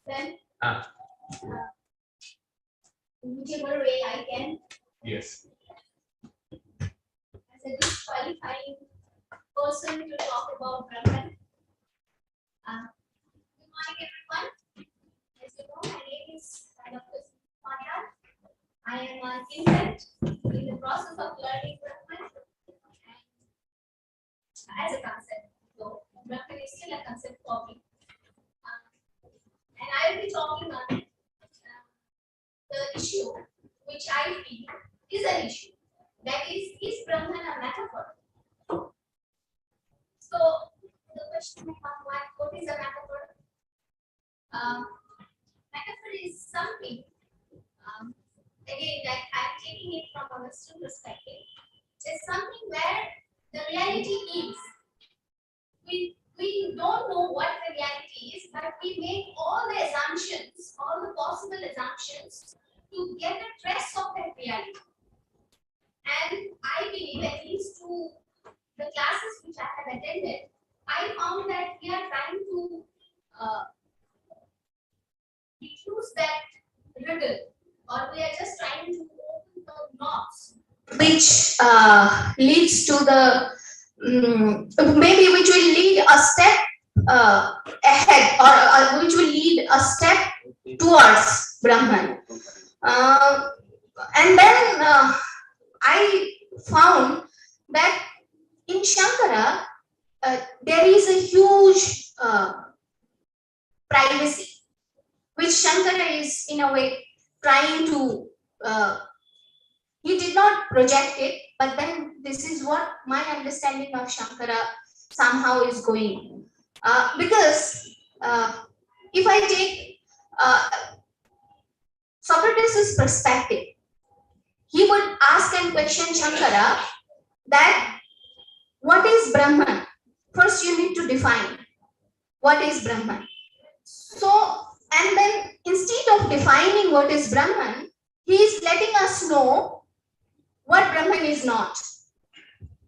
then in whichever way I can. Yes. As a disqualifying person to talk about Brahman. Good morning, everyone. As you know, my name is Dr. Maya. I am an infant in the process of learning Brahman as a concept. So, Brahman is still a concept for me. And I will be talking on the issue which I feel is an issue. That is Brahman a metaphor? So, the question may come, what is a metaphor? Metaphor is something, again, that I'm taking it from a Western perspective. It's something where the reality is. We don't know what the reality is, but we make all the assumptions, all the possible assumptions to get a trace of that reality. And I believe, at least to the classes which I have attended, I found that we are trying to reduce that riddle, or we are just trying to open the knots, which leads to the maybe which will lead a step ahead, or which will lead a step towards Brahman. And then I found that in Shankara there is a huge privacy, which Shankara is in a way trying to, he did not project it, but then this is what my understanding of Shankara somehow is going. Because if I take Socrates' perspective, he would ask and question Shankara that what is Brahman? First you need to define what is Brahman. So, and then instead of defining what is Brahman, he is letting us know what Brahman is not.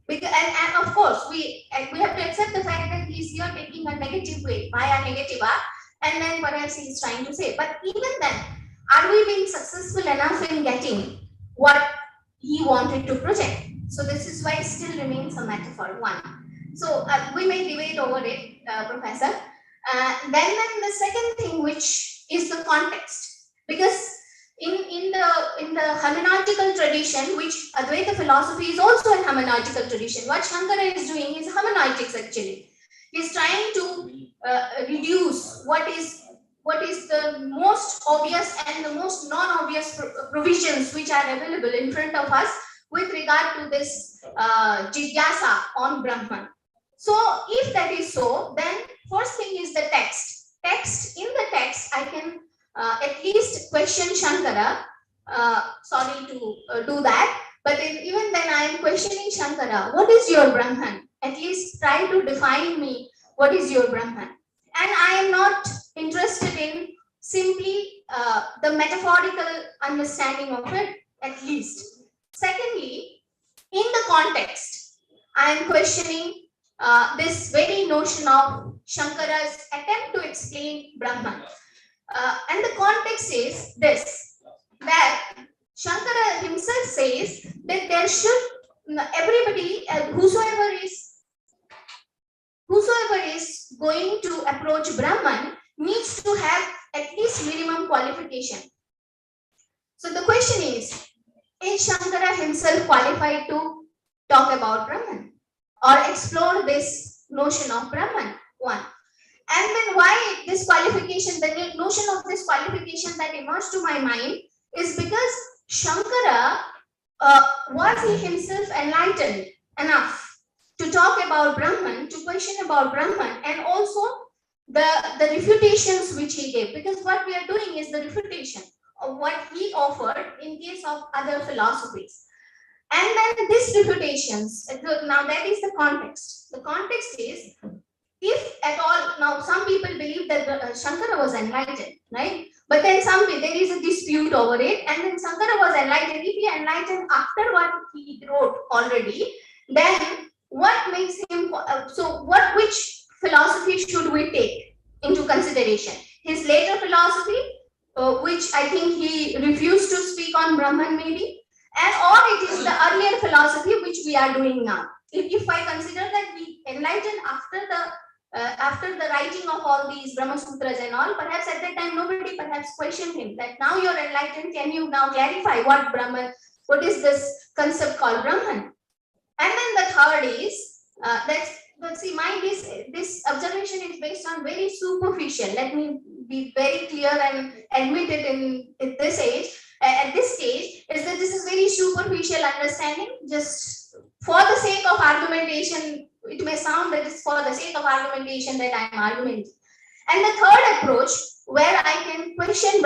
Because, and of course, we have to accept the fact that he is here taking a negative way, Maya negativa, and then perhaps he is trying to say. But even then, are we being successful enough in getting what he wanted to project? So this is why it still remains a metaphor, one. So we may debate over it, Professor. Then the second thing, which is the context, because in the hermeneutical tradition, which Advaita philosophy is also a hermeneutical tradition. What Shankara is doing is hermeneutics actually. He's trying to reduce what is the most obvious and the most non-obvious provisions which are available in front of us with regard to this jigyasa on Brahman. So if that is so, then first thing is the text. In the text, I can at least question Shankara. Sorry to do that, but even then I am questioning Shankara. What is your Brahman? At least try to define me. What is your Brahman? And I am not interested in simply the metaphorical understanding of it, at least. Secondly, in the context, I am questioning this very notion of Shankara's attempt to explain Brahman. And the context is this, that Shankara himself says that there should, everybody, whosoever is going to approach Brahman needs to have at least minimum qualification. So the question is Shankara himself qualified to talk about Brahman or explore this notion of Brahman? One. And then why this qualification, the notion of this qualification that emerged to my mind is because Shankara, was he himself enlightened enough to talk about Brahman, to question about Brahman, and also the refutations which he gave, because what we are doing is the refutation of what he offered in case of other philosophies. And then these refutations, now that is the context. The context is, if at all, now some people believe that Shankara was enlightened, right? But then there is a dispute over it, and then Shankara was enlightened. If he enlightened after what he wrote already, then what makes him, which philosophy should we take into consideration? His later philosophy philosophy, which I think he refused to speak on Brahman maybe, and or it is the earlier philosophy which we are doing now. If I consider that we enlightened after the writing of all these Brahmasutras and all, perhaps at that time nobody perhaps questioned him that now you're enlightened, can you now clarify what Brahman, what is this concept called Brahman? And then the third is let's see, this observation is based on very superficial. Let me be very clear and admit it in this age. At this stage, is that this is very superficial understanding, just for the sake of argumentation. It may sound that it's for the sake of argumentation that I am arguing. And the third approach, where I can question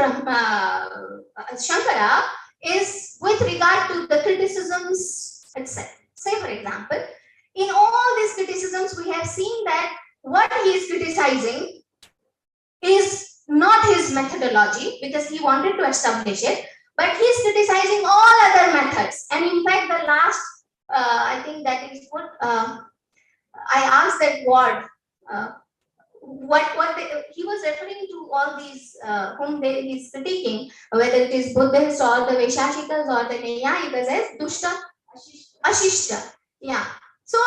Shankara, is with regard to the criticisms itself. Say, for example, in all these criticisms, we have seen that what he is criticizing is not his methodology, because he wanted to establish it, but he is criticizing all other methods. And in fact, the last, I think that is what I asked that word. He was referring to all these whom he is critiquing, whether it is Buddhists or the Vaishashikas or the Naiyayikas, as Dushta, Ashishta. Yeah. So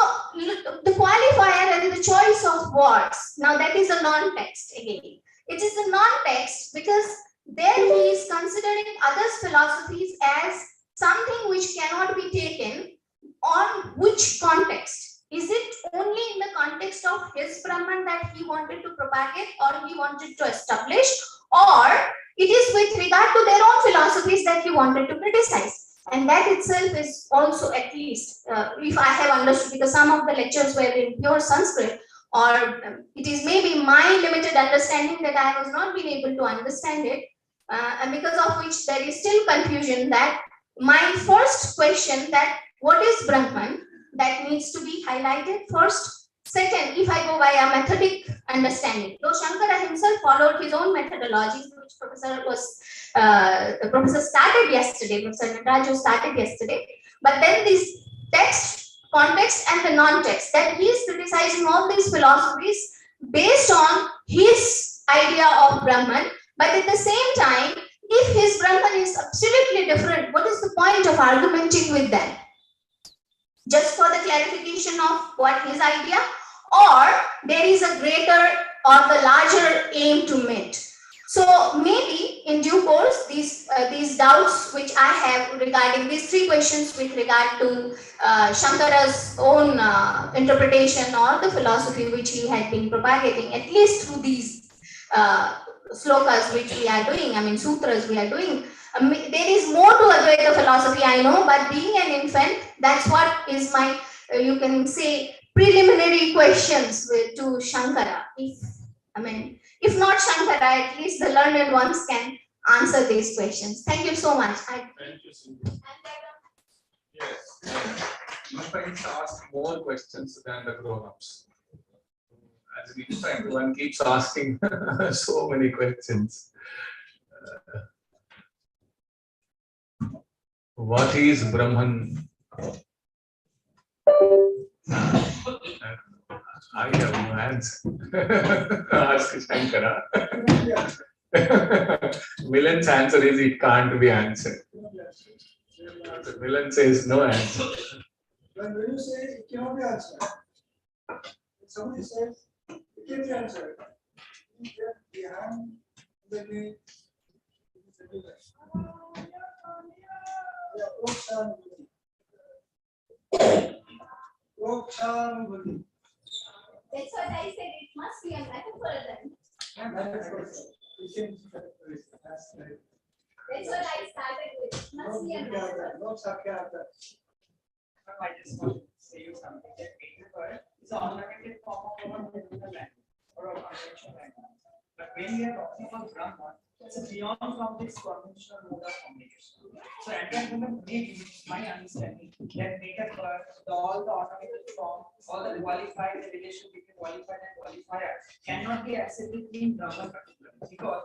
the qualifier and the choice of words. Now that is a non-text again. It is a non-text because there he is considering others' philosophies as something which cannot be taken on which context. Is it only in the context of his Brahman that he wanted to propagate or he wanted to establish, or it is with regard to their own philosophies that he wanted to criticize? And that itself is also, at least, if I have understood, because some of the lectures were in pure Sanskrit, or it is maybe my limited understanding that I was not being able to understand it, and because of which there is still confusion. That my first question, that what is Brahman, that needs to be highlighted first. Second, if I go by a methodic understanding, though Shankara himself followed his own methodologies, which the professor started yesterday, Professor Nataraju started yesterday, but then this text, context and the non-text, that he is criticizing all these philosophies based on his idea of Brahman, but at the same time, if his Brahman is absolutely different, what is the point of argumenting with them? Just for the clarification of what his idea, or there is a greater or the larger aim to meet. So maybe in due course, these doubts which I have regarding these three questions with regard to Shankara's own interpretation or the philosophy which he had been propagating, at least through these slokas which we are doing, I mean sutras we are doing. There is more to Advaita philosophy, I know, but being an infant, that's what is my, you can say, preliminary questions to Shankara. If not Shankara, at least the learned ones can answer these questions. Thank you so much. Thank you, Cindy. Yes. My friends ask more questions than the grown-ups. As an infant, one keeps asking so many questions. What is Brahman? I have no answer. Ask Shankara. Milan's answer is it can't be answered. Milan says no answer. When you say it cannot be answered, if somebody says it can be answered, behind the name, That's what I said, it must be a metaphor then. That's what I started with. It must be a metaphor. I just want to say you something that metaphor is an ornamented form of a mythical language or a conventional language. But when we are talking about Brahman, it's beyond from this conventional mode of communication. So at that moment, maybe my understanding that metaphor, all the ornamented form, all the qualified, the relation between qualified and qualifier cannot be accepted in Brahman particularly, because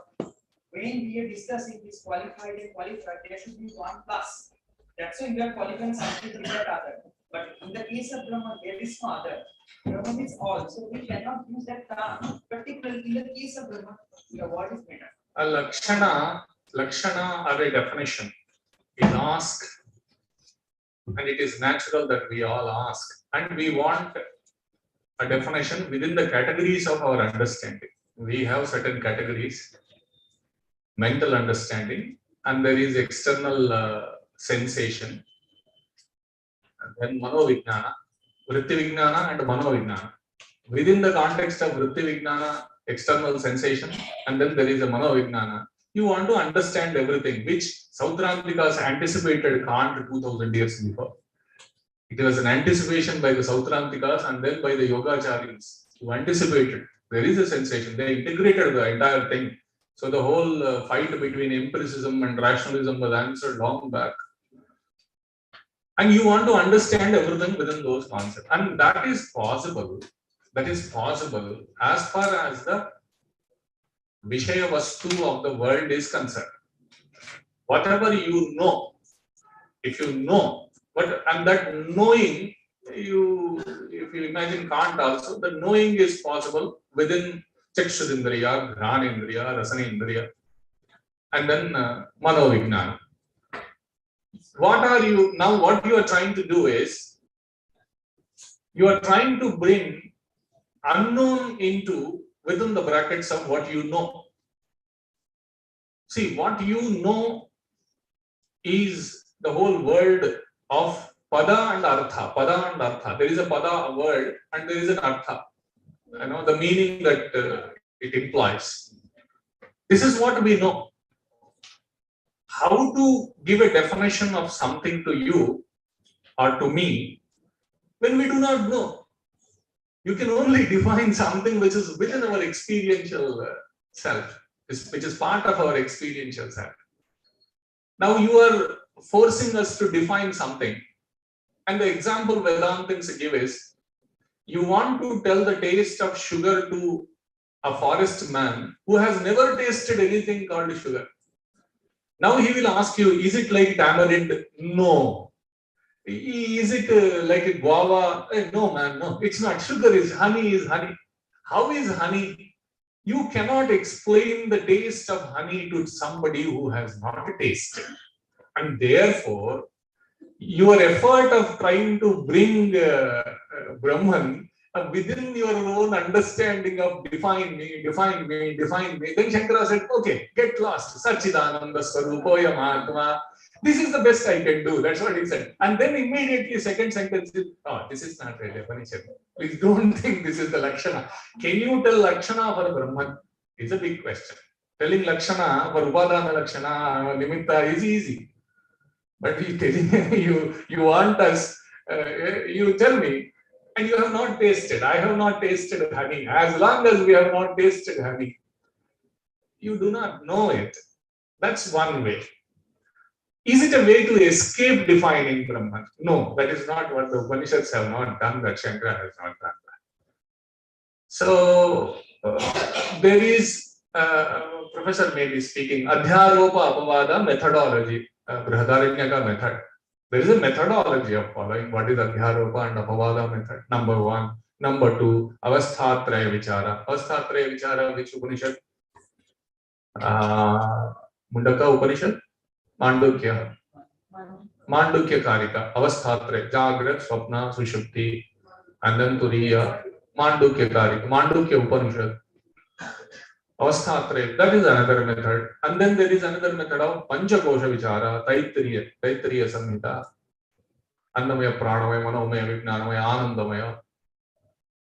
when we are discussing this qualified and qualified, there should be one plus. That's why we are qualifying something different other. But in the case of Brahman, there is no other. Brahman is all. So we cannot use that term, particularly in the case of Brahman, the word is metaphor. A lakshana or a definition is asked, and it is natural that we all ask, and we want a definition within the categories of our understanding. We have certain categories: mental understanding, and there is external sensation, and then manovijnana, vritti vijnana, and manovijnana. Within the context of vritti vijnana, external sensation, and then there is a manovijnana. You want to understand everything, which Sautrantikas anticipated Kant 2000 years before. It was an anticipation by the Sautrantikas and then by the Yogacharyas who anticipated. There is a sensation. They integrated the entire thing. So the whole fight between empiricism and rationalism was answered long back. And you want to understand everything within those concepts. And that is possible. That is possible as far as the Vishaya Vastu of the world is concerned. Whatever you know, if you know, and that knowing, if you imagine Kant also, the knowing is possible within Chakshudindriya, Ghanindriya, Rasanindriya, and then Manovijnana. What you are trying to do is, you are trying to bring unknown into within the brackets of what you know. See, what you know is the whole world of pada and artha. Pada and artha. There is a pada, a word, and there is an artha. You know, the meaning that it implies. This is what we know. How to give a definition of something to you or to me when we do not know? You can only define something which is within our experiential self, which is part of our experiential self. Now you are forcing us to define something. And the example Vedantins give is, you want to tell the taste of sugar to a forest man who has never tasted anything called sugar. Now he will ask you, is it like tamarind? No. Is it like a guava? No, man, no. It's not. Sugar is honey. How is honey? You cannot explain the taste of honey to somebody who has not tasted. And therefore, your effort of trying to bring Brahman within your own understanding of define me. Then Shankara said, okay, get lost. Sachidananda Swarupoyam Atma. This is the best I can do. That's what he said. And then immediately second sentence is, oh, this is not a definition. Please don't think this is the Lakshana. Can you tell Lakshana for Brahman? It's a big question. Telling Lakshana for Upadana Lakshana, Nimitta is easy. But you want us, you tell me, and you have not tasted. I have not tasted honey. As long as we have not tasted honey, you do not know it. That's one way. Is it a way to escape defining Brahman? No, that is not what the Upanishads have not done, that Shankara has not done that. So, there is, Professor may be speaking, Adhyaropa Apavada methodology, Brihadaranyaka method. There is a methodology of following what is Adhyaropa and Apavada method. Number one. Number two, Avasthatraya Vichara. Avasthatraya Vichara, which Upanishad? Mundaka Upanishad? Mandukya Karika, Avasthatraya, Jagrat, Swapna, Sushupti, and then Turiya, Mandukya Karika, Mandukya Upanishad, Avasthatraya, that is another method. And then there is another method of Panchakosha Vichara, Taittiriya Samhita, Annamaya, Pranamaya, Manomaya, Vijnanamaya, Anandamaya.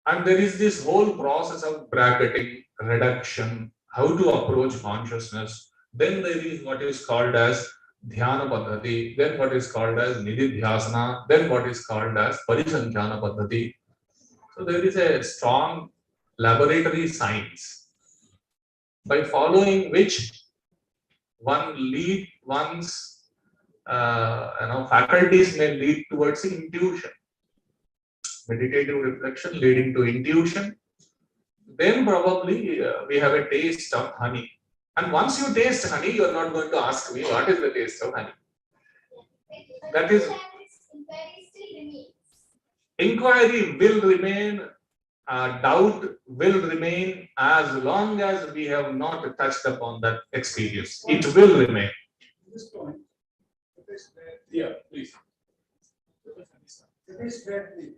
And there is this whole process of bracketing, reduction, how to approach consciousness. Then there is what is called as Dhyana Paddhati, then what is called as Nididhyasana, then what is called as Parisankhana Paddhati. So there is a strong laboratory science by following which one's faculties may lead towards intuition. Meditative reflection leading to intuition. Then probably we have a taste of honey. And once you taste honey, you are not going to ask me what is the taste of honey. That is, inquiry will remain doubt will remain as long as we have not touched upon that experience. It will remain. At this point, if it's bad, Yeah, please. if it's badly,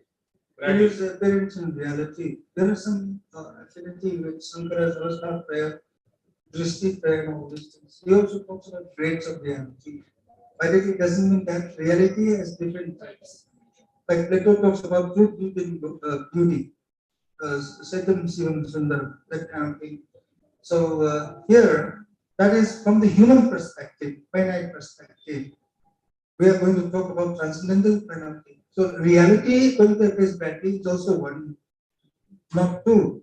There is appearance in reality. There is some affinity with Shankara's Avastha prayer, Drishti prayer, and all these things. He also talks about traits of reality. But it doesn't mean that reality has different types. Like Plato talks about truth, beauty, Satyam Sivam Sundar, that kind of thing. So here, that is from the human perspective, finite perspective. We are going to talk about transcendental kind of thing. So reality, going to appear badly, is also one, not two.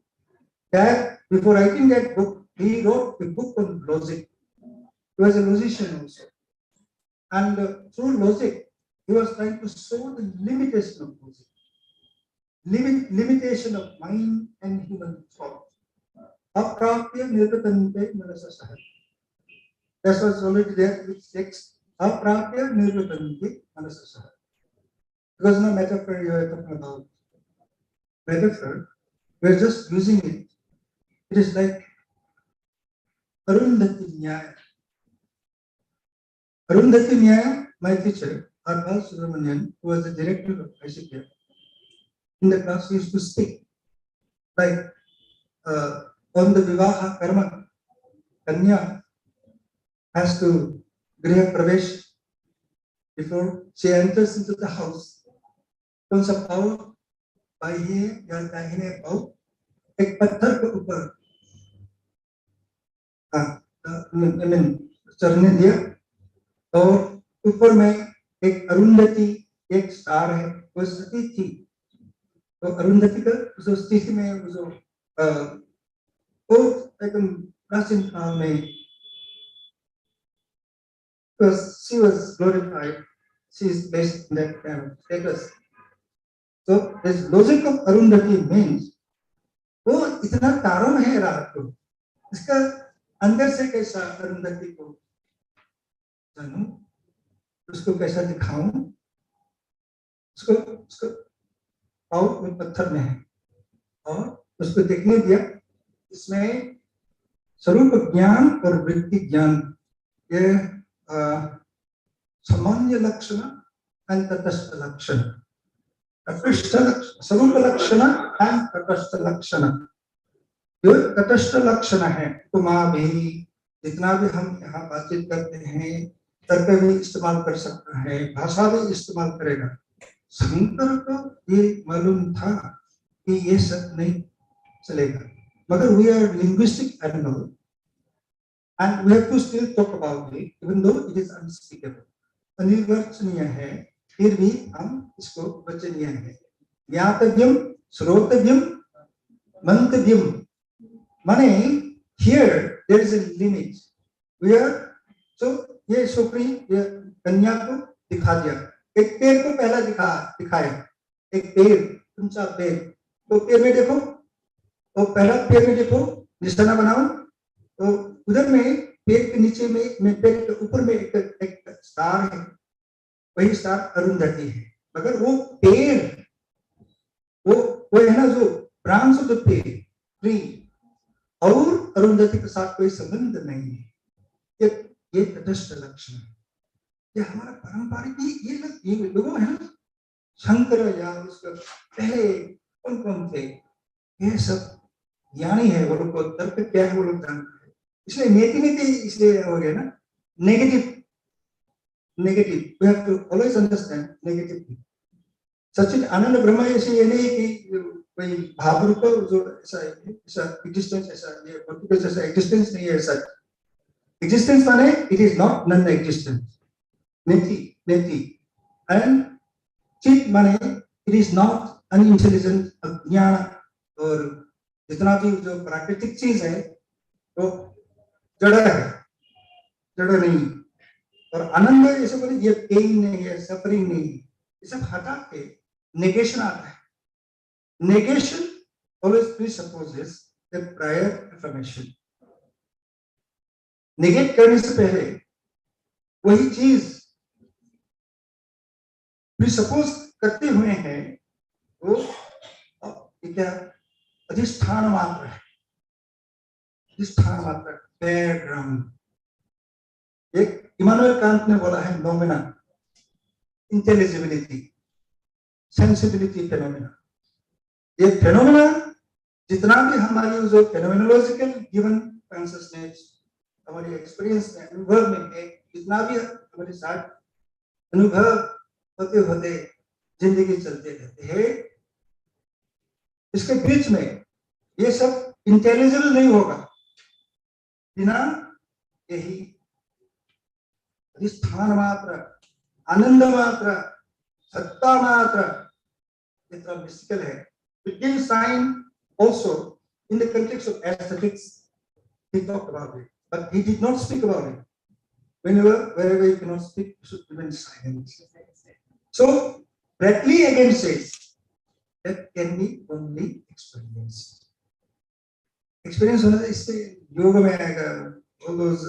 That before writing that book, he wrote a book on logic. He was a logician also, and through logic, he was trying to show the limitation of logic, limitation of mind and human thought. Aprapya nirvatante manasa saha. That was already there with text. Aprapya nirvatante manasa saha. Because no metaphor you are talking about. Metaphor, we are just using it. It is like Arundhati Nyaya. Arundhati Nyaya, my teacher, Arpal Subramanian, who was the director of ICPR, in the class used to speak like on the Vivaha Karma, Kanya has to Griha Pravesh before she enters into the house. कौन सा पाव बाहिए या दाहिने पाव एक पत्थर के ऊपर चढ़ने दिया और ऊपर में एक अरुंधति एक स्टार है वो सती थी तो अरुंधति का जो स्थिति में जो वो एकदम प्राचीन काल में because she was glorified, she is based in that kind of status. So this logic of Arundhati means वो इतना तारों में है रात को इसका अंदर से कैसा अरुंधति को जानूं उसको कैसा दिखाऊं उसको उसको पाँव में पत्थर में है और उसको देखने दिया इसमें स्वरूप ज्ञान और वृत्ति ज्ञान ये सामान्य लक्षण and तटस्थ लक्षण तटस्थ स्वरूप लक्षण and तटस्थ लक्षण जो तटस्थ लक्षण है उपमा भी जितना भी हम यहाँ बातचीत करते हैं तर्क भी इस्तेमाल कर सकता है भाषा भी इस्तेमाल करेगा शंकर को ये मालूम था कि ये सब नहीं चलेगा मगर we are linguistic animal and we have to still talk about it even though it is unspeakable अनिर्वचनीय है फिर भी हम इसको वचनीय है ज्ञातव्यम श्रोतव्यम मंतव्यम माने here there is a limit where so ये सुप्री ये कन्या को दिखा दिया एक पेड़ को पहला दिखाया एक पेड़ ऊंचा पेड़ तो पेड़ में देखो तो पहला पेड़ में देखो निशाना बनाओ तो उधर में पेड़ के नीचे में पेड़ के ऊपर में एक स्टार है वही स्टार अरुंधति है मगर वो पेड़ वो है ना जो ब्रांच ऑफ द पेड़ ट्री और अरुंधति के साथ कोई संबंध नहीं है ये तटस्थ लक्षण है ये हमारा पारंपरिक ये लोगों है ना शंकर या उसका पहले कौन थे ये सब ज्ञानी है वो लोग को तर्क क्या है वो लोग जानते हैं इसलिए नेति इसलिए हो गया ना negative we have to always understand negative Sachin Anand Brahm ऐसे ये नहीं कि कोई भाव रूप जो ऐसा एग्जिस्टेंस ऐसा ये पर्टिकुलर ऐसा एग्जिस्टेंस नहीं है ऐसा एग्जिस्टेंस माने it is not non existence नेति एंड चित माने इट इज नॉट अनइंटेलिजेंट अज्ञान और जितना भी जो प्राकृतिक चीज है वो जड़ है जड़ नहीं और आनंद ऐसे बोले ये पेन नहीं है सफरिंग नहीं है ये सब हटा के नेगेशन आता है negation always presupposes a prior affirmation negate करने से पहले वही चीज presuppose करते हुए हैं वो क्या अधिष्ठान मात्र है, अधिष्ठान मात्र, bare ground। एक इमानुएल कांट ने बोला है नोमेना, इंटेलिजिबिलिटी, सेंसिबिलिटी फेनोमेना। ये फेनोमेना जितना भी हमारी जो फेनोमेनोलॉजिकल गिवन कॉन्शियसनेस हमारी एक्सपीरियंस में अनुभव में है, जितना भी हमारे साथ अनुभव होते होते जिंदगी चलते रहते हैं, इसके बीच में ये सब इंटेलिजिबल नहीं होगा बिना यही अधिष्ठान मात्र, आनंद मात्र, सत्ता मात्र, इतना मिस्टिकल है। Begin sign also in the context of aesthetics, he talked about it, but he did not speak about it. Wherever you cannot speak, you should remain silent. So Bradley again says that can be only experienced. Experience होना इससे योग में आएगा, all those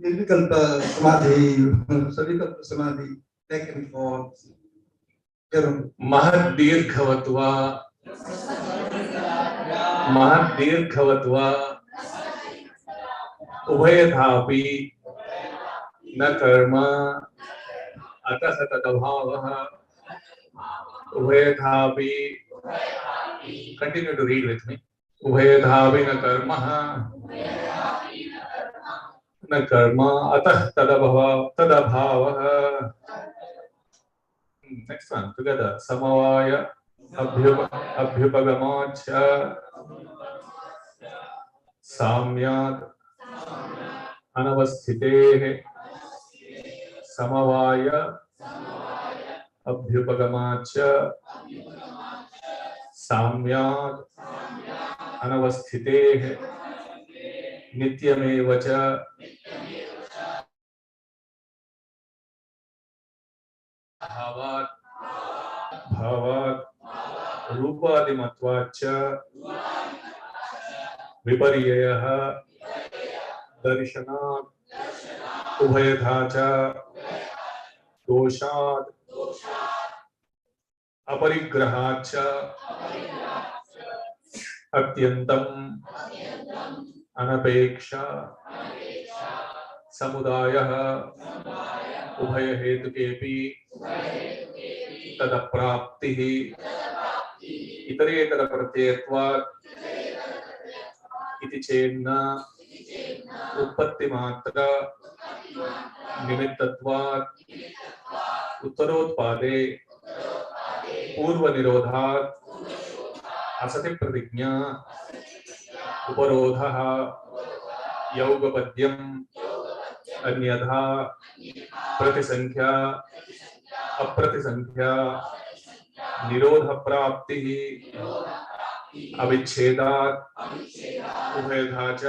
निर्विकल्प समाधि, सविकल्प समाधि, back and forth. महद्दीर्घवत्वा उभयथापि न कर्म अतः तदभावः उभयथापि, continue to read with me, उभयथापि न कर्म अतः तदभावः। Next one together, samavaya abhyupagamoch samyad anavasthite, samavaya abhyupagamoch samyad anavasthite, nityameva cha भावात् रूपादिमत्वाच्च विपर्ययः दर्शनात् उभयथा च दोषात् अपरिग्रहाच्च अत्यन्तम् अनपेक्षा समुदायः उभय हेतुकेपि तदप्राप्तिः इतरेतर प्रत्ययत्वात् इति चेन्न उत्पत्तिमात्र निमित्तत्वात् उत्तरोत्पादे पूर्वनिरोधात् असति प्रतिज्ञा उपरोधः यौगपद्यम् अन्यथा प्रतिसंख्या अप्रतिसंख्या निरोध प्राप्तिः अविच्छेदात् उभयथा च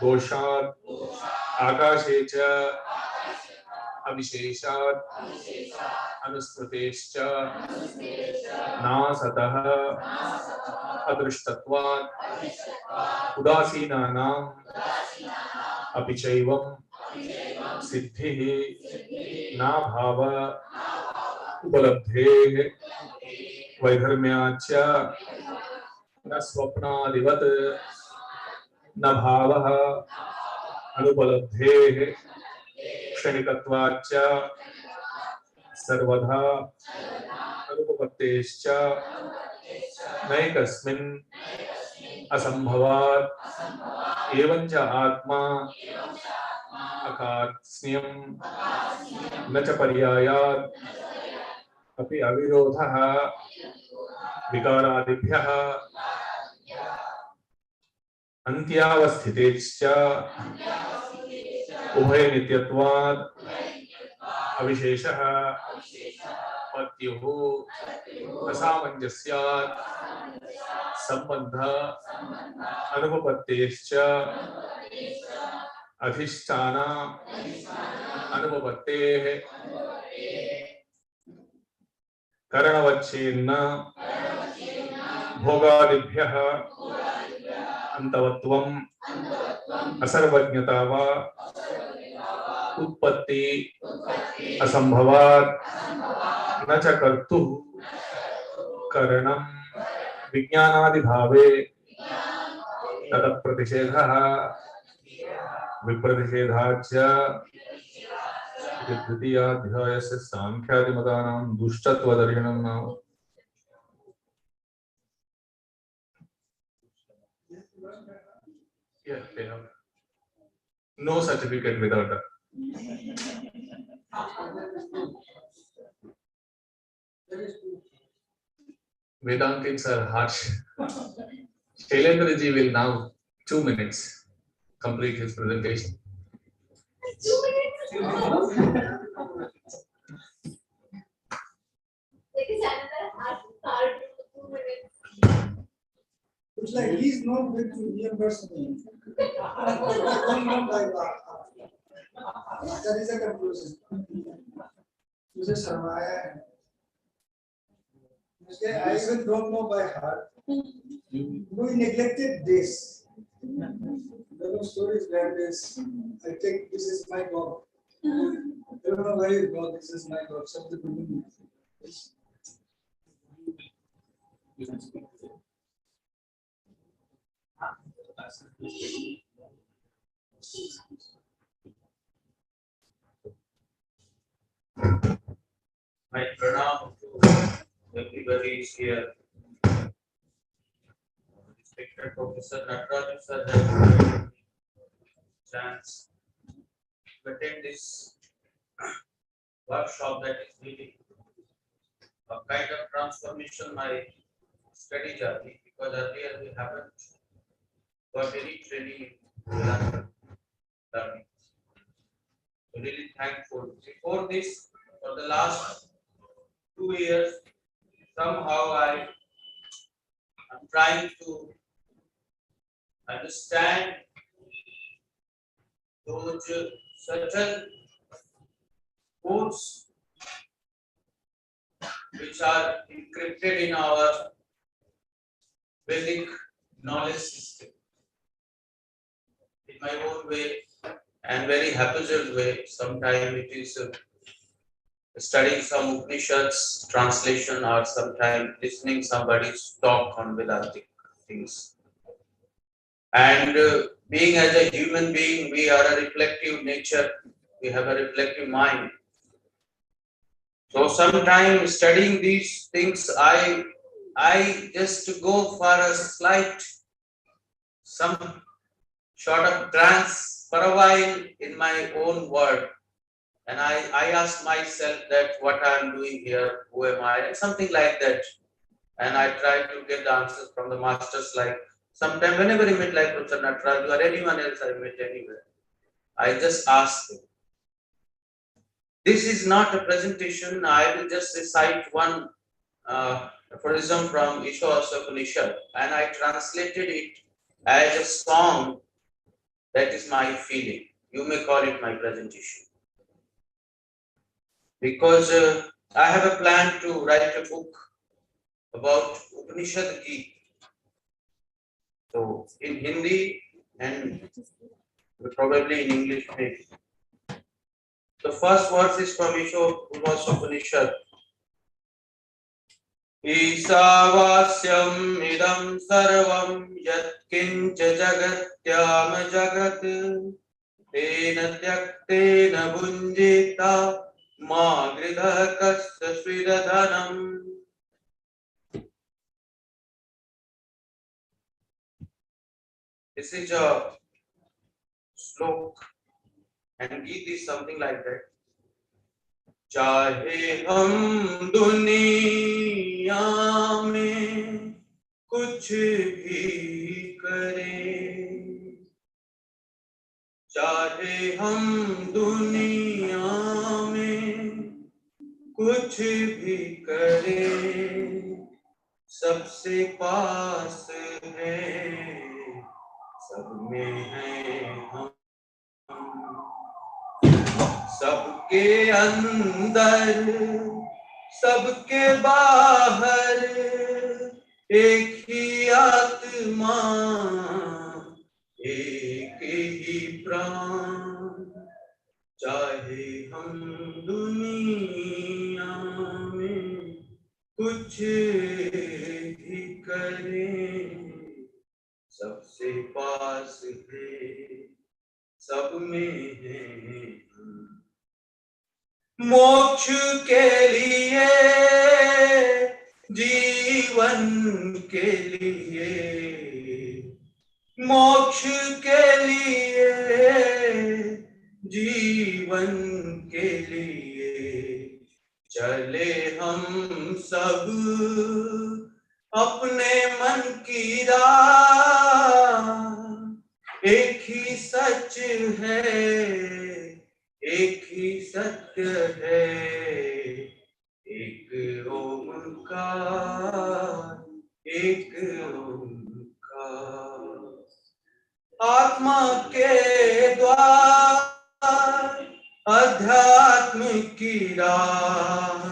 दोषात् आकाशे च अविशेषात् अनुस्मृतेश्च नासतः अदृष्टत्वात् उदासीनानां अपि चैवं सिद्धिः नाभाव उपलब्धेः वैधर्म्याच्च न स्वप्नादिवत् न भावः अनुपलब्धेः क्षणिकत्वाच्च सर्वथा अनुपपत्तेश्च नैकस्मिन् असंभवात् एवं च आत्मा अकार्त्स्न्यं न च पर्यायात् अपि अविरोधः विकारादिभ्यः अन्त्यावस्थितेश्च उभय नित्यत्वात् अविशेषः पत्युः असामञ्जस्यात् संबंध अनुपपत्तेश्च अधिष्ठान अनुपपत्तेः करणवच्छेन्न भोगादिभ्यः अन्तवत्वम् असर्वज्ञता वा उत्पत्ति असंभवात् न च कर्तुः करणम् विज्ञानादिभावे ततः प्रतिषेधः विप्रतिषेधाच्च इति द्वितीयाध्यायस्य सांख्यादिमतानां दुष्टत्वदर्शनं नाम yes, they have no certificate without that. Vedantics are harsh. Shailendra ji will now 2 minutes complete his presentation. 2 minutes. It is another hard 2 minutes. It's like he's not going to reimburse me. Not like that. That is a conclusion. मुझे शर्माया है. मुझे I even don't know by heart. We neglected this. There are stories where this. I think this is my God. I don't know where you go. This is my God. Something. My pranam to everybody is here. Respected Professor Nataraju sir has given chance to attend this workshop that is really a kind of transformation my study journey, because earlier we haven't got any training in learning. So really thankful. Before this, for the last 2 years, somehow I'm trying to understand those certain codes which are encrypted in our Vedic knowledge system. In my own way and very haphazard way, sometimes it is studying some Upanishads translation, or sometimes listening somebody's talk on Vedantic things. And being as a human being, we are a reflective nature. We have a reflective mind. So sometimes studying these things, I just go for a slight, some sort of trance for a while in my own world. And I ask myself that what I am doing here, who am I, and something like that. And I try to get the answers from the masters, like sometimes whenever I meet like Professor Nataraju or anyone else I meet anywhere, I just ask them. This is not a presentation, I will just recite one aphorism from Ishwara Upanishad, and I translated it as a song. That is my feeling. You may call it my presentation. Because I have a plan to write a book about Upanishad Geet. So in Hindi and probably in English maybe. The first verse is from Ishwara Upanishad. Isavasyam idam sarvam yat kincha jagatyam jagat tena tyaktena bunjita ma gridhakasya svidadhanam. This is a slok, and Geet is something like that. चाहे हम दुनिया में कुछ भी करें, चाहे हम दुनिया में कुछ भी करें, सबसे पास है, सब में है हम, सबके अंदर सबके बाहर एक ही आत्मा एक ही प्राण, चाहे हम दुनिया में कुछ भी करें. पास है, सब में है हम। मोक्ष के लिए, जीवन के लिए, मोक्ष के लिए, जीवन के लिए चले हम सब अपने मन की राह। एक ही सच है, एक ही सत्य है, एक ओंकार, एक ओंकार। आत्मा के द्वार, अध्यात्म की राह,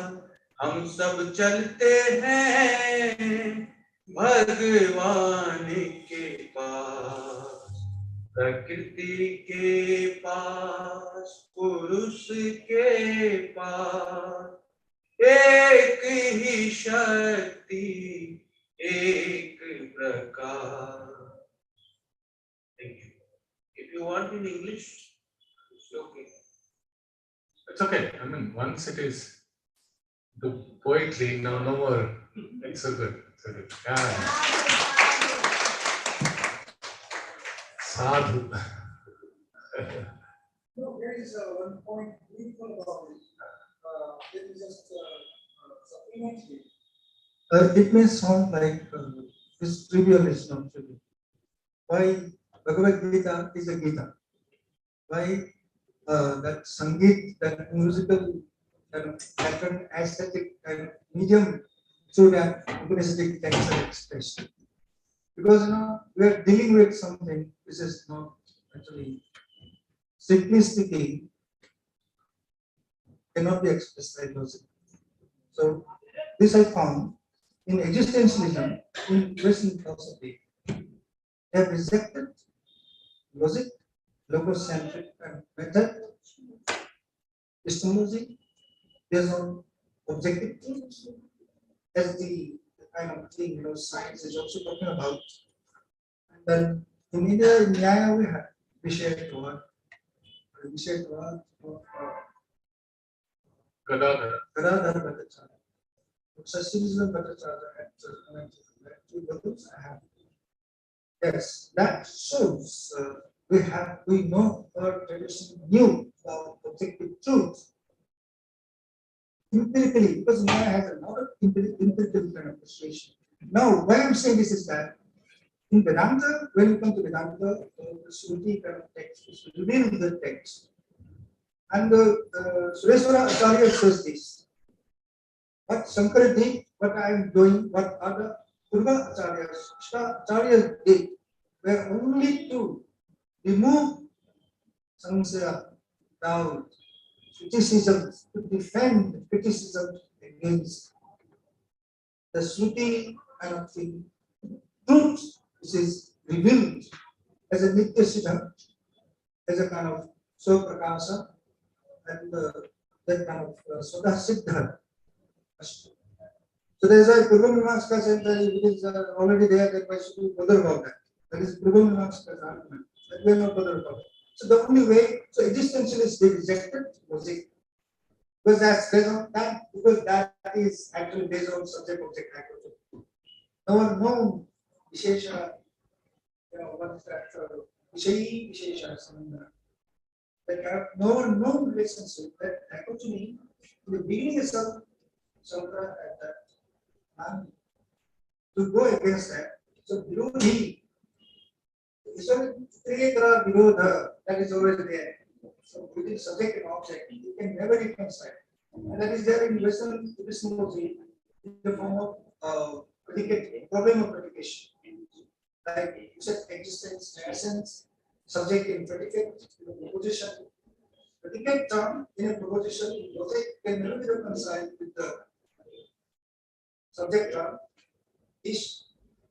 हम सब चलते हैं भगवान के पास। प्रकृति के पास, पुरुष के पास एक ही शक्ति, एक प्रकार। Thank you. If you want in English, it's okay. It's okay. I mean, once it is the poetry, no more. It's so good. So good. Yeah. Sadhu. No, there is one point beautiful about it. Let me just supplement it. It may sound like this trivial is not trivial. Why Bhagavad Gita is a Gita? Why that Sangeet, that musical kind of pattern, aesthetic kind of medium through that Upanishadic texts are expressed? Because we are dealing with something which is not actually, strictly speaking, cannot be expressed by logic. So this I found in existentialism, in Western philosophy, they have rejected logic, logocentric method, epistemology based on objective truth, as the kind of thing science is also talking about. And then in India, in Nyaya, we have Vishayatvad of Gadadhara. Gadadhara Bhattacharya. Socialism Bhattacharya and two brothers I have. Yes, that shows we know our tradition knew about objective truth empirically, because Maya has a lot of empirical kind of persuasion. Now, why I'm saying this is that in Vedanta, when you come to Vedanta, the Shruti kind of text is revealed the text. And Sureshwara Acharya says this. What Shankara did, what I am doing, what other Purva Acharyas, Acharyas did, were only to remove samsaya, doubt, criticism, to defend criticism against the Shruti kind of thing. Truth, which is revealed as a Nitya Siddha, as a kind of Svaprakasa, and that kind of Svata Siddha. So there is a Purva Mimamska said that it is already there, that why should we bother about that? That is Purva Mimamska's argument, that we are not bothered about it. So the only way, so existentialists, they rejected logic. Because that's based on that, because that is actually based on subject-object dichotomy. No Vishesha, what is that? Vishayi, Vishesha, that have no relationship. That dichotomy, in the beginning itself, Shankara at that time, to go against that. So Virodhi, so Virodha, that is always there. So within subject and object, you can never reconcile. And that is there in Western epistemology in the form of predicate, problem of predication. Like you said, existence, essence, subject and predicate, proposition. Predicate term in a proposition, logic can never be reconciled with the subject term, is,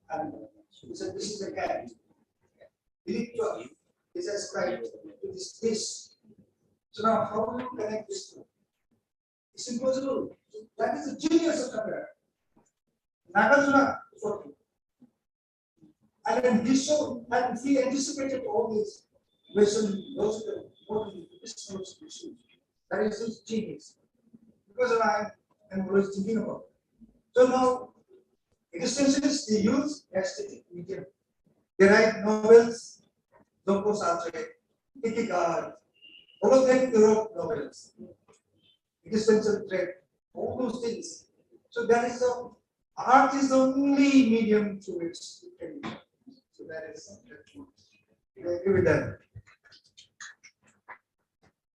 and so this is a cat. Electron is ascribed to this. So now, how do you connect this two? It's impossible. That is the genius of Shankara. Nagarjuna, And then he anticipated all these questions, those are the important issues. That is his genius. Because I am always thinking about it. So now, existentialists, they use aesthetic medium. They write novels, Doko Sartre, Kierkegaard, all of them wrote novels. Existential threat, all those things. So that is the art is the only medium through which you can use. So that is I agree with that.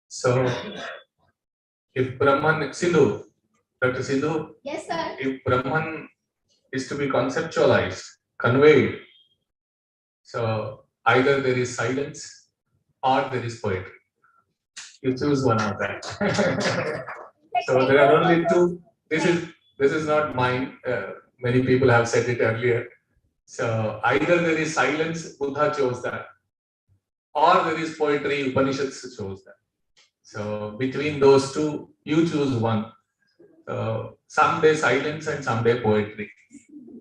So, if Brahman, Sindhu, Dr. Sindhu, Yes, sir. if Brahman is to be conceptualized, conveyed, so either there is silence or there is poetry. You choose one of that. So there are only two. This is not mine. Many people have said it earlier. So either there is silence, Buddha chose that, or there is poetry, Upanishads chose that. So between those two, you choose one. Someday silence and someday poetry.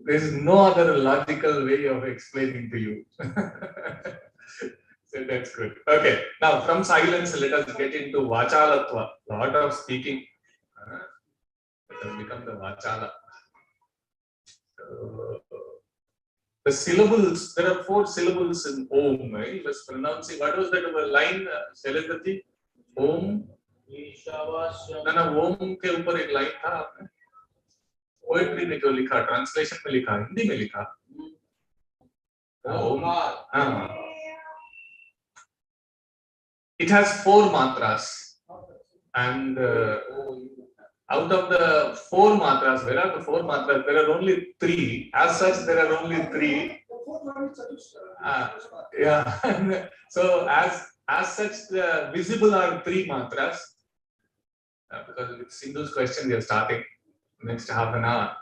There is no other logical way of explaining to you. So that's good. Okay, now from silence, let us get into Vachalatva. Lot of speaking. It has become the Vachala. The syllables, there are 4 syllables in Om, right? Let's pronounce it. What was that line, Shailendraji? Om. ना ओम के ऊपर एक line था आपने poetry में जो लिखा translation में लिखा हिंदी में लिखा ओम हाँ it has 4 matras and out of the 4 matras where are the 4 matras there are only 3 as such there are only 3 yeah so as such the visible are 3 matras. Because with Sindhu's question, we are starting next half an hour.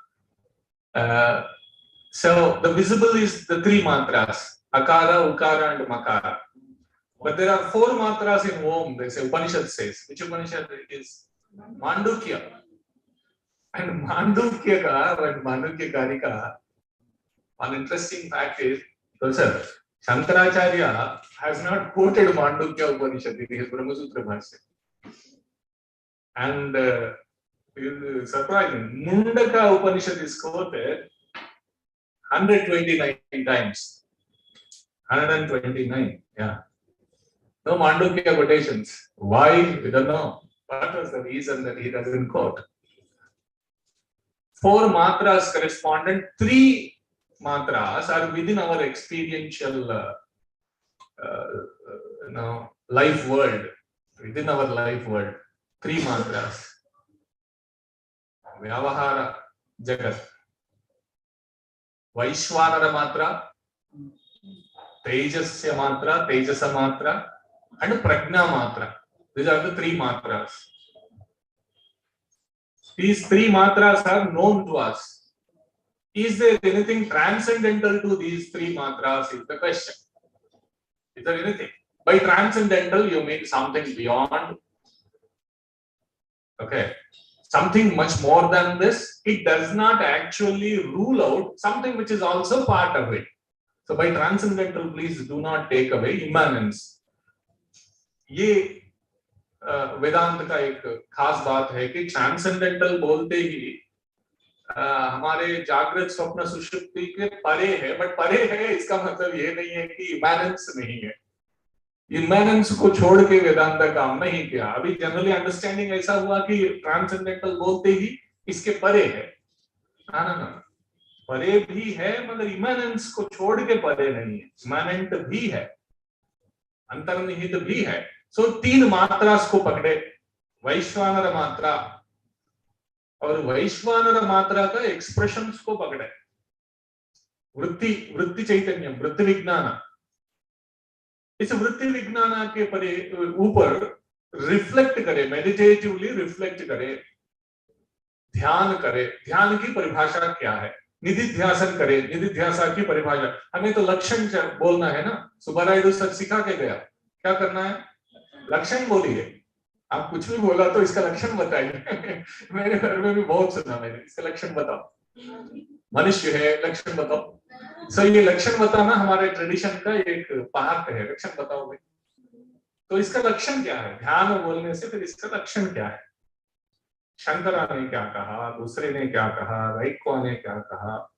So the visible is the 3 mantras, Akara, Ukara, and Makara. But there are 4 mantras in Om. They say Upanishad says. Which Upanishad it is? Mandukya. And Mandukya and Mandukya Karika. One interesting fact is, sir, Shankaracharya has not quoted Mandukya Upanishad in his Brahmasutra Bhashya. And surprising, Mundaka Upanishad is quoted 129 times. 129, yeah. No Mandukya quotations. Why? We don't know. What was the reason that he doesn't quote? 4 matras correspondent, 3 matras are within our experiential life world. Within our life world. 3 mantras. Vyavahara Jagat. Vaishwanara Matra, Tejasya Matra, Tejasa Matra, and Prajna Matra. These are the 3 matras. These 3 matras are known to us. Is there anything transcendental to these 3 matras? Is the question. Is there anything? By transcendental, you mean something beyond. Okay, something much more than this. It does not actually rule out something which is also part of it. So by transcendental, please do not take away immanence. ये वेदांत का एक खास बात है कि transcendental बोलते ही हमारे जागृत स्वप्न सुषुप्ति के परे है, बट परे है इसका मतलब ये नहीं है कि इमैनेंस नहीं है. इमैनेंस को छोड़ के वेदांत काम नहीं किया. अभी जनरली अंडरस्टैंडिंग ऐसा हुआ कि ट्रांसेंडेंटल बोलते ही इसके परे है. ना परे भी है मगर इमैनेंस को छोड़ के परे नहीं है. इमैनेंट भी है, अंतर्निहित भी है. सो 3 मात्रास को पकड़े. वैश्वानर मात्रा और वैश्वानर मात्रा का एक्सप्रेशंस को पकड़े. वृत्ति चैतन्य, वृत्ति विज्ञान. इस वृत्ति विज्ञान के परे ऊपर रिफ्लेक्ट करे, मेडिटेटिवली रिफ्लेक्ट करे, ध्यान करे. ध्यान की परिभाषा क्या है? निधिध्यासन करे. निधिध्यासा की परिभाषा हमें तो लक्षण बोलना है ना. सुब्बारायडू सर सिखा के गया क्या करना है. लक्षण बोलिए. आप कुछ भी बोला तो इसका लक्षण बताइए. मेरे घर में भी बहुत सुना मैंने, इसका लक्षण बताओ. मनुष्य है, लक्षण बताओ. सो ये लक्षण बताना हमारे ट्रेडिशन का एक पार्ट है। लक्षण बताओगे तो इसका लक्षण क्या है? ध्यान बोलने से फिर इसका लक्षण क्या है? शंकरा ने क्या कहा, दूसरे ने क्या कहा, राइको ने क्या कहा,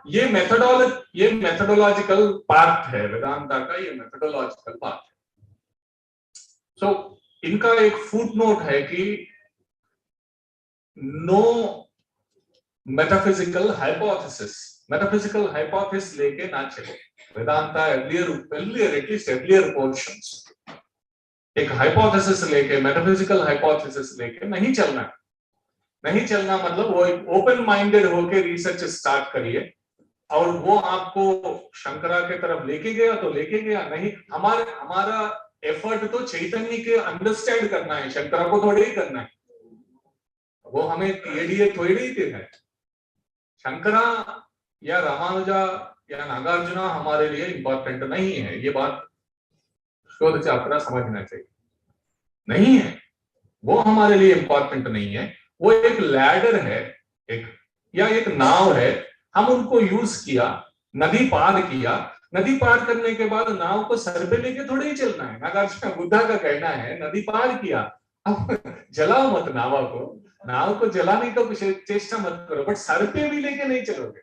ये मेथोडोलॉजिकल पार्ट है वेदांता का, ये मेथोडोलॉजिकल पार्ट है। सो इनका एक फुट नोट है कि नो मेटाफिजिकल हाइपोथेसिस लेके ना चलो। Vedanta earlier at least earlier portions एक हाइपोथेसिस लेके, मेटाफिजिकल हाइपोथेसिस लेके नहीं चलना। नहीं चलना मतलब वो ओपन माइंडेड होके रिसर्च स्टार्ट करिए, और वो आपको शंकरा के तरफ लेके गया तो लेके गया, नहीं हमारा एफर्ट तो चैतन्य के अंडरस्टैंड करना है, शंकरा को थोड़ी ही करना है। वो हमें टीएडीए थोड़ी ही है। शंकरा या रामानुजा या नागार्जुना हमारे लिए इंपॉर्टेंट नहीं है, ये बात शोध छात्रा समझना चाहिए। नहीं है, वो हमारे लिए इंपॉर्टेंट नहीं है। वो एक लैडर है, एक नाव है। हम उनको यूज किया, नदी पार किया, नदी पार करने के बाद नाव को सर पे लेके थोड़े ही चलना है। नागार्जुन बुद्धा का कहना है नदी पार किया, अब जलाओ मत नाव को जलाने का चेष्टा मत करो, बट सर पे भी लेके नहीं चलोगे।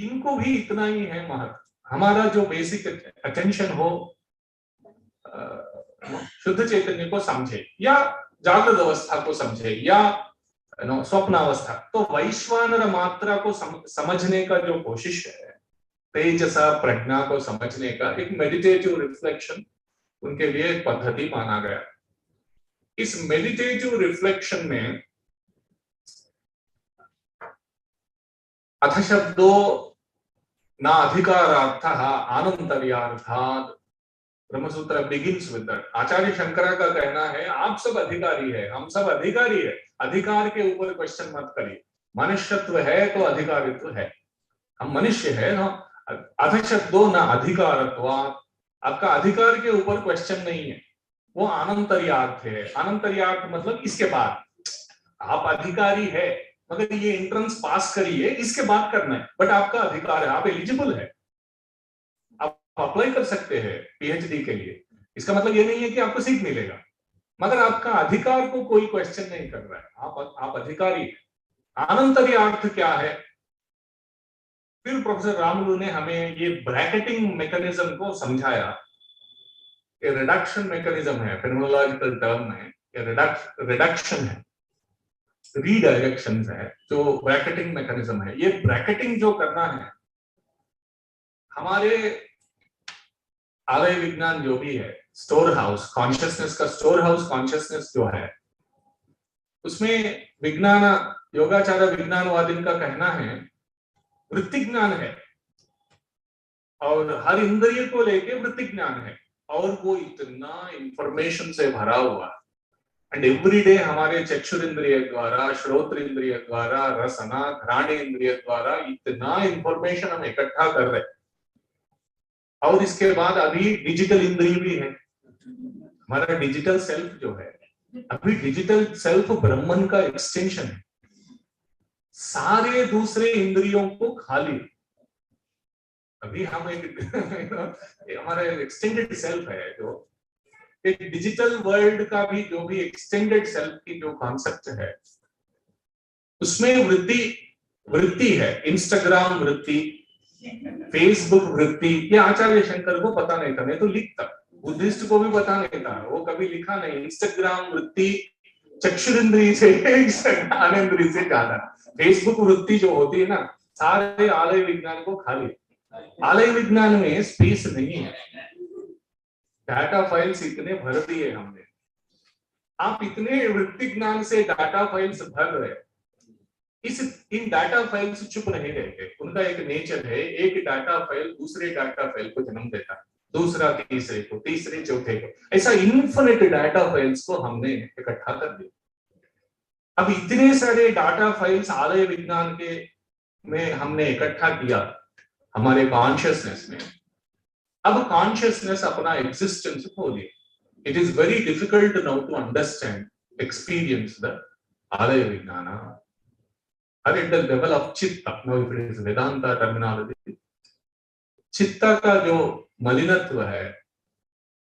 इनको भी इतना ही है महत्व। हमारा जो बेसिक अटेंशन हो शुद्ध चैतन्य को समझे, या जागृत अवस्था को समझे, या स्वप्न अवस्था, तो वैश्वानर मात्रा को समझने का जो कोशिश है, तेजसा प्रज्ञा को समझने का एक मेडिटेटिव रिफ्लेक्शन उनके लिए एक पद्धति माना गया। इस मेडिटेटिव रिफ्लेक्शन में अथ शब्दो न अधिकारार्थः आनंतर्यार्थात्, ब्रह्मसूत्र बिगिंस विद दैट। आचार्य शंकरा का कहना है आप सब अधिकारी है, हम सब अधिकारी है, अधिकार के ऊपर क्वेश्चन मत करिए। मनुष्यत्व है तो अधिकारित्व है, हम मनुष्य है ना। अथ शब्दो न अधिकारत्वात्, आपका अधिकार के ऊपर क्वेश्चन नहीं है, वो अनंतर्यार्थ है। अनंतर्यार्थ मतलब इसके बाद आप अधिकारी है, मगर ये एंट्रेंस पास करिए, इसके बाद करना है, बट आपका अधिकार है, आप एलिजिबल है, आप अप्लाई कर सकते हैं पीएचडी के लिए। इसका मतलब ये नहीं है कि आपको सीट मिलेगा, मगर आपका अधिकार को कोई क्वेश्चन नहीं कर रहा है, आप अधिकारी है। अनंतर्यार्थ क्या है? फिर प्रोफेसर रामुलु ने हमें ये ब्रैकेटिंग मैकेनिज्म को समझाया। ये रिडक्शन मैकेनिज्म है, फेनोलॉजिकल टर्म है, ये रिडक्शन है, रीडायरेक्शन है, जो ब्रैकेटिंग मैकेनिज्म है। ये ब्रैकेटिंग जो करना है, हमारे आलय विज्ञान जो भी है, स्टोर हाउस कॉन्शियसनेस का, स्टोर हाउस कॉन्शियसनेस जो है, उसमें विज्ञान योगाचार्य विज्ञानवादी का कहना है वृत्ति ज्ञान है, और हर इंद्रिय को लेके वृत्ति ज्ञान है, और वो इतना इंफॉर्मेशन से भरा हुआ है। एंड एवरी डे हमारे चक्षुर इंद्रिय द्वारा, श्रोत्र इंद्रिय द्वारा, रसना घ्राण इंद्रिय द्वारा इतना इंफॉर्मेशन हम इकट्ठा कर रहे हैं। और इसके बाद अभी डिजिटल इंद्रिय भी है, हमारा डिजिटल सेल्फ जो है, अभी डिजिटल सेल्फ ब्रह्मन का एक्सटेंशन है, सारे दूसरे इंद्रियों को खाली। अभी हम एक हमारा एक्सटेंडेड सेल्फ है, जो एक डिजिटल वर्ल्ड का भी जो भी एक्सटेंडेड सेल्फ की जो कॉन्सेप्ट है, उसमें वृत्ति है। इंस्टाग्राम वृत्ति, फेसबुक वृत्ति, ये आचार्य शंकर को पता नहीं था, नहीं तो लिखता। बुद्धिस्ट को भी पता नहीं था, वो कभी लिखा नहीं। इंस्टाग्राम वृत्ति चक्षुरेंद्रिय से ज्ञानेंद्रिय से ज्यादा। फेसबुक वृत्ति जो होती है ना, सारे आलय विज्ञान को खाली। आलय विज्ञान में स्पेस नहीं है, डाटा फाइल्स इतने भर दिए हमने, आप इतने वृत्ति ज्ञान से डाटा फाइल्स भर रहे, इन डाटा फाइल्स चुप नहीं रहते। उनका एक नेचर है, एक डाटा फाइल दूसरे डाटा फाइल को जन्म देता है, दूसरा तीसरे को, तीसरे चौथे को, ऐसा इन्फिनिट डाटा फाइल्स को हमने इकट्ठा कर दिया। अब इतने सारे डाटा फाइल्स आलय विज्ञान के में हमने इकट्ठा किया हमारे कॉन्शियसनेस में। अब कॉन्शियसनेस अपना एग्जिस्टेंस खो दिया। It is very difficult now to understand, experience the आलय विज्ञान। and at the level of chitta. Now if it is Vedanta terminology, चित्ता का जो मलिनत्व है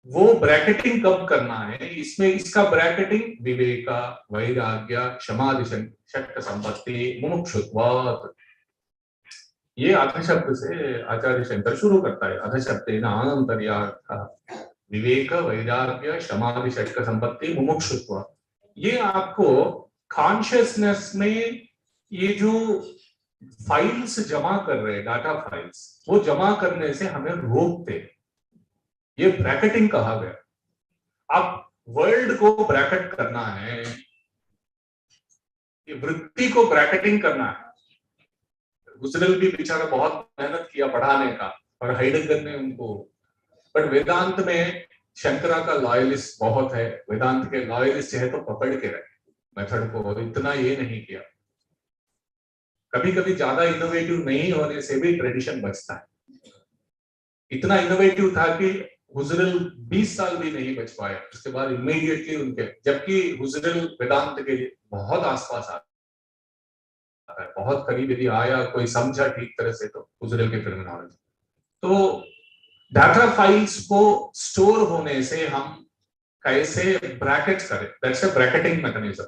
वो ब्रैकेटिंग कब करना है, इसमें इसका ब्रैकेटिंग विवेक, वैराग्य, समाधि, षट् संपत्ति, मुमुक्षुत्वात्, ये अधशब्द से आचार्य शंकर शुरू करता है। अधशब्देन अनंतर्यार्थ विवेक, वैराग्य, समाधि, षट् संपत्ति, मुमुक्षुत्व। ये आपको कॉन्शियसनेस में ये जो फाइल्स जमा कर रहे हैं, डाटा फाइल्स, वो जमा करने से हमें रोकते, ये ब्रैकेटिंग कहा गया। आप वर्ल्ड को ब्रैकेट करना है, ये वृत्ति को ब्रैकेटिंग करना है। गुजरल भी बेचारा बहुत मेहनत किया पढ़ाने का, और हाइडेगर ने उनको, बट वेदांत में शंकरा का लॉयलिस्ट बहुत है, वेदांत के लॉयलिस्ट है तो पकड़ के रहे मेथड को, इतना ये नहीं किया। कभी कभी ज्यादा इनोवेटिव नहीं होने से भी ट्रेडिशन बचता है। इतना इनोवेटिव था कि गुजरल 20 साल भी नहीं बच पाया, उसके बाद इमीडिएटली उनके, जबकि गुजरल वेदांत के बहुत आसपास आता है, बहुत करीब यदि आया, कोई समझा ठीक तरह से तो गुजरल के टर्मिनोलॉजी। तो डाटा फाइल्स को स्टोर होने से हम कैसे ब्रैकेट करें, that's a bracketing mechanism.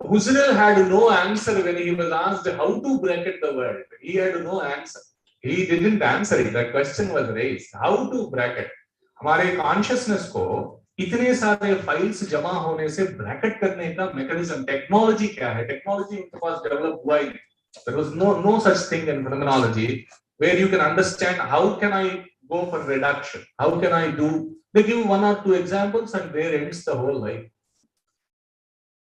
Husserl had no answer when he was asked how to bracket the world. He had no answer. He didn't answer it. That question was raised. How to bracket? हमारे consciousness को इतने सारे files जमा होने से bracket करने का mechanism, technology क्या है? टेक्नोलॉजी उनके पास डेवलप हुआ ही नहीं. There was no such thing in phenomenology where you can understand how can I go for reduction? How can I do? They give one or two examples and there ends the whole life.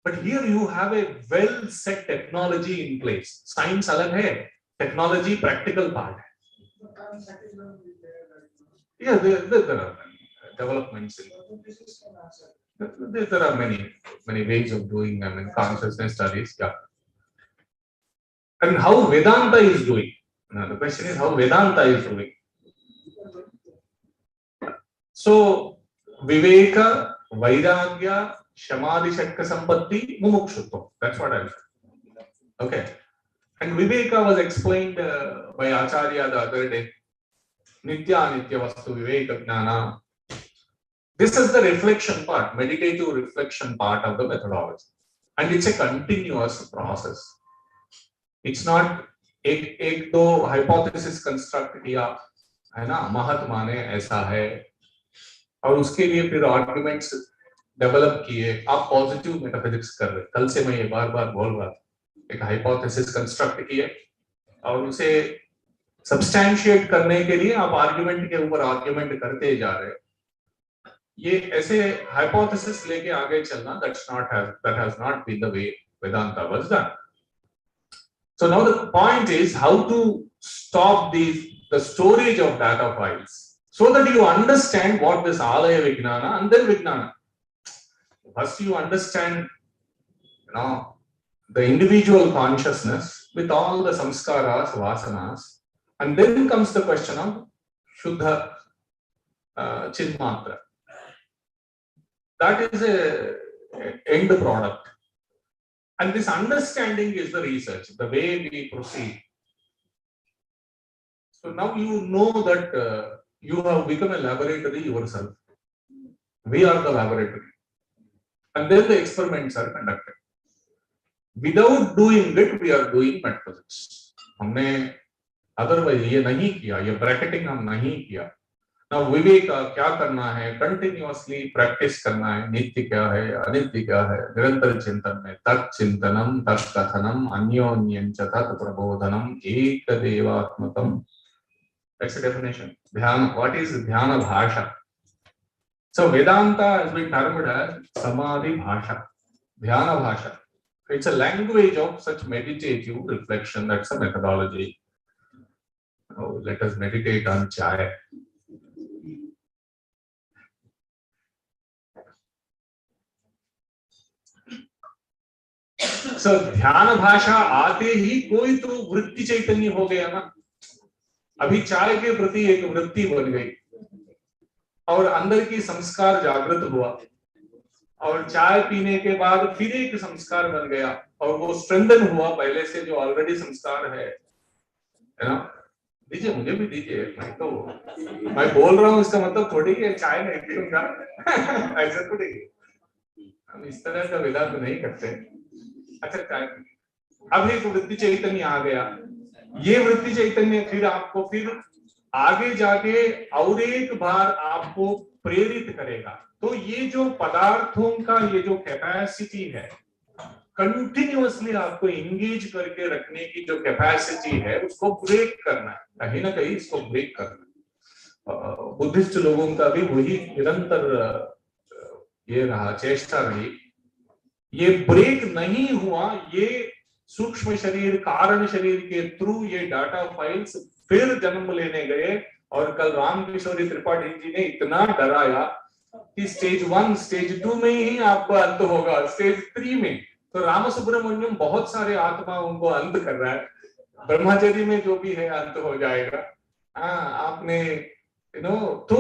But here you have a well set technology in place. Science अलग है, technology practical part है. Yeah, there are developments. There are many ways of doing, I mean, consciousness studies. Yeah. And how Vedanta is doing. Now the question is how Vedanta is doing. So Viveka, Vairagya, Samadhi, Shatka Sampatti, Mumukshutva. That's what I'm saying. Okay. And Viveka was explained by Acharya the other day. Nitya Nitya Vastu Viveka Jnana. This is the reflection part, meditative reflection part of the methodology. And it's a continuous process. It's not एक दो hypothesis construct किया है ना, महत माने ऐसा है, और उसके लिए फिर arguments डेवलप किए, आप पॉजिटिव मेटाफिजिक्स कर रहे। कल से मैं ये बार बार बोल रहा था, एक हाइपोथेसिस कंस्ट्रक्ट किए और उसे सब्सटैंशिएट करने के लिए आप आर्गुमेंट के ऊपर आर्गुमेंट करते जा रहे। ये ऐसे हाइपोथेसिस लेके आगे चलना, that has not been the way Vedanta was done. So now the point is how to stop the storage of data files so that you understand what is Alaya Vijnana and then Vijnana. First you understand, the individual consciousness with all the samskaras, vasanas, and then comes the question of Shuddha Chidmatra. That is a end product. And this understanding is the research, the way we proceed. So now you know that you have become a laboratory yourself. We are the laboratory. And then the experiments are conducted. Without doing it, we are doing metaphysics. हमने otherwise ये नहीं किया, ये bracketing हम नहीं किया. Now विवेक क्या करना है? Continuously practice करना है. नित्य क्या है, अनित्य क्या है? निरंतर चिंतन में तत्चिंतनम, तत्कथनम, अन्योन्यं च तत्प्रबोधनम, एकदेवात्मकम. That's the definition. Dhyana. What is dhyana bhasha? So Vedanta has been termed as Samadhi Bhasha, Dhyana Bhasha. It's a language of such meditative reflection. That's a methodology. Oh, let us meditate on chai. So ध्यान भाषा आते ही कोई तो वृत्ति चैतन्य हो गया ना। अभी चाय के प्रति एक वृत्ति बन गई और अंदर की संस्कार जागृत हुआ और चाय पीने के बाद फिर एक संस्कार बन गया और वो स्ट्रेंथन हुआ पहले से जो ऑलरेडी संस्कार है ना। दीजिए, मुझे भी दीजिए, मैं बोल रहा हूँ इसका मतलब थोड़ी है चाय नहीं पीऊंगा ऐसा थोड़ी, हम इस तरह का वेदांत नहीं करते। अच्छा, चाय अब एक वृत्ति चैतन्य आ गया, ये वृत्ति चैतन्य फिर आपको फिर आगे जाके और एक बार आपको प्रेरित करेगा। तो ये जो पदार्थों का ये जो कैपेसिटी है, कंटिन्यूअसली आपको इंगेज करके रखने की जो कैपेसिटी है, उसको ब्रेक करना है, कहीं ना कहीं इसको ब्रेक करना है। बुद्धिस्ट लोगों का भी वही निरंतर ये रहा, चेष्टा रही। ये ब्रेक नहीं हुआ, ये सूक्ष्म शरीर कारण शरीर के थ्रू ये डाटा फाइल्स फिर जन्म लेने गए। और कल रामकिशोरी त्रिपाठी जी ने इतना डराया कि स्टेज 1 स्टेज 2 में ही आपको अंत होगा, स्टेज 3 में तो राम सुब्रमण्यम बहुत सारे आत्माओं को अंत कर रहा है, ब्रह्मचर्य में जो भी है अंत हो जाएगा। आपने तो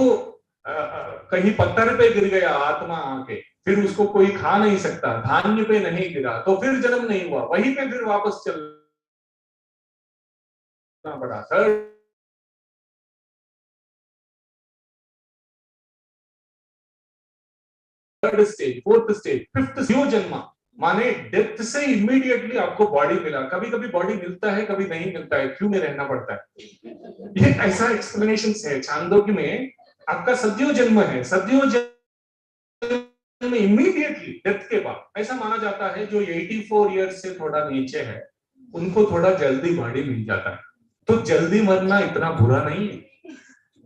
कहीं पत्थर पे गिर गया आत्मा आके, फिर उसको कोई खा नहीं सकता, धान्य पे नहीं गिरा तो फिर जन्म नहीं हुआ, वहीं पे फिर वापस चलना पड़ा। Third stage, fourth stage, fifth जन्मा, माने डेथ से इमीडिएटली आपको बॉडी मिला। कभी कभी बॉडी मिलता है, कभी नहीं मिलता है, क्यों में रहना पड़ता है, ये ऐसा एक्सप्लेनेशन है। छांदोग्य में आपका सद्यो जन्म है, सद्यो जन्म इमीडिएटली डेथ के बाद। ऐसा माना जाता है जो 84 ईयर्स से थोड़ा नीचे है उनको थोड़ा जल्दी बॉडी मिल जाता है। तो जल्दी मरना इतना बुरा नहीं है,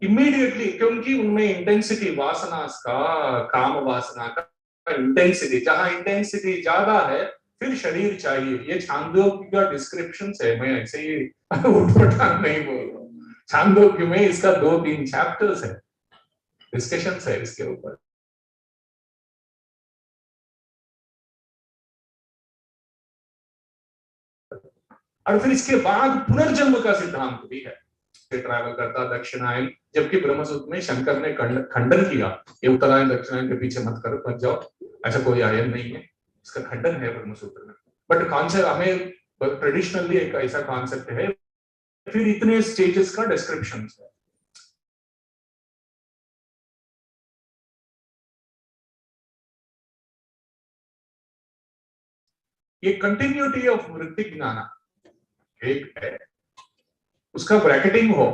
इमीडिएटली, क्योंकि उनमें इंटेंसिटी वासना का, काम वासना का इंटेंसिटी, जहां इंटेंसिटी ज्यादा है फिर शरीर चाहिए। ये छांदोग्य का डिस्क्रिप्शन है, मैं ऐसे ही उठपटांग नहीं बोल रहा हूँ। छांदोग्य में इसका 2-3 चैप्टर्स है, डिस्कशन है इसके ऊपर। और फिर इसके बाद पुनर्जन्म का सिद्धांत भी है, ट्रैवल करता दक्षिणायन, जबकि ब्रह्मसूत्र में शंकर ने खंडन किया, ये उत्तरायण दक्षिणायन के पीछे मत करो, मत जाओ, ऐसा कोई आयन नहीं है, इसका खंडन है ब्रह्मसूत्र में। बट कॉन्सेप्ट हमें ट्रेडिशनली एक ऐसा कॉन्सेप्ट है, फिर इतने स्टेजेस का डिस्क्रिप्शन है। ये कंटिन्यूटी ऑफ वृत्ति ज्ञान एक है, उसका ब्रैकेटिंग हो,